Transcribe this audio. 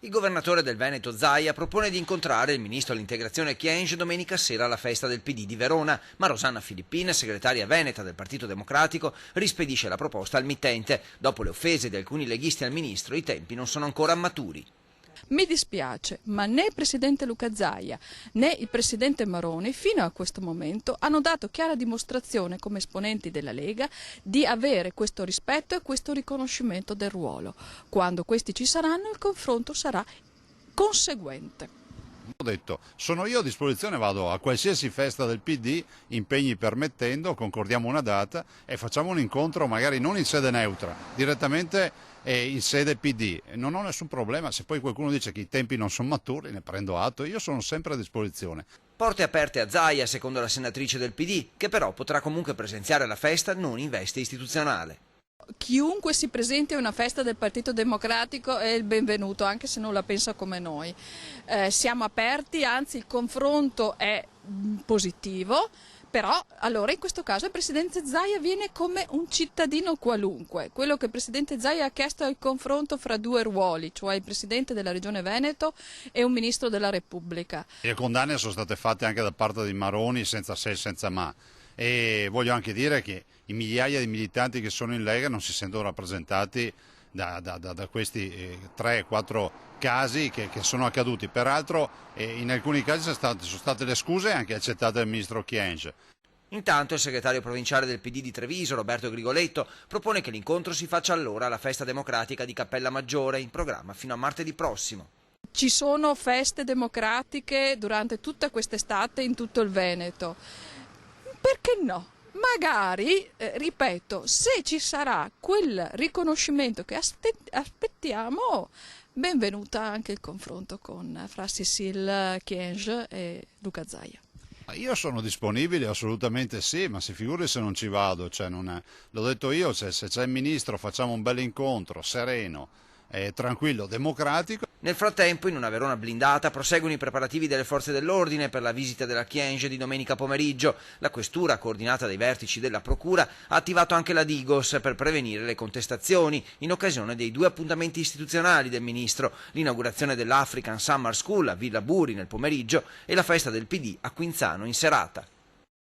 Il governatore del Veneto Zaia propone di incontrare il ministro all'integrazione Kyenge domenica sera alla festa del PD di Verona, ma Rosanna Filippin, segretaria veneta del Partito Democratico, rispedisce la proposta al mittente. Dopo le offese di alcuni leghisti al ministro, i tempi non sono ancora maturi. Mi dispiace, ma né il presidente Luca Zaia né il presidente Maroni fino a questo momento hanno dato chiara dimostrazione come esponenti della Lega di avere questo rispetto e questo riconoscimento del ruolo. Quando questi ci saranno, il confronto sarà conseguente. Ho detto, sono io a disposizione, vado a qualsiasi festa del PD, impegni permettendo, concordiamo una data e facciamo un incontro magari non in sede neutra, direttamente in sede PD. Non ho nessun problema, se poi qualcuno dice che i tempi non sono maturi, ne prendo atto, io sono sempre a disposizione. Porte aperte a Zaia, secondo la senatrice del PD, che però potrà comunque presenziare alla festa non in veste istituzionale. Chiunque si presenti a una festa del Partito Democratico è il benvenuto, anche se non la pensa come noi. Siamo aperti, anzi il confronto è positivo, però allora in questo caso il Presidente Zaia viene come un cittadino qualunque. Quello che il Presidente Zaia ha chiesto è il confronto fra due ruoli, cioè il Presidente della Regione Veneto e un Ministro della Repubblica. Le condanne sono state fatte anche da parte di Maroni senza se e senza ma. E voglio anche dire che i migliaia di militanti che sono in Lega non si sentono rappresentati da questi 3-4 casi che sono accaduti. Peraltro in alcuni casi sono state le scuse anche accettate dal ministro Kyenge. Intanto il segretario provinciale del PD di Treviso, Roberto Grigoletto, propone che l'incontro si faccia allora alla festa democratica di Cappella Maggiore, in programma fino a martedì prossimo. Ci sono feste democratiche durante tutta quest'estate in tutto il Veneto. Perché no? Magari, ripeto, se ci sarà quel riconoscimento che aspettiamo, benvenuta anche il confronto fra Cécile Kyenge e Luca Zaia. Io sono disponibile, assolutamente sì, ma si figuri se non ci vado, l'ho detto io, se c'è il ministro facciamo un bel incontro, sereno, tranquillo, democratico. Nel frattempo, in una Verona blindata, proseguono i preparativi delle forze dell'ordine per la visita della Kyenge di domenica pomeriggio. La questura, coordinata dai vertici della procura, ha attivato anche la Digos per prevenire le contestazioni in occasione dei 2 appuntamenti istituzionali del ministro, l'inaugurazione dell'African Summer School a Villa Buri nel pomeriggio e la festa del PD a Quinzano in serata.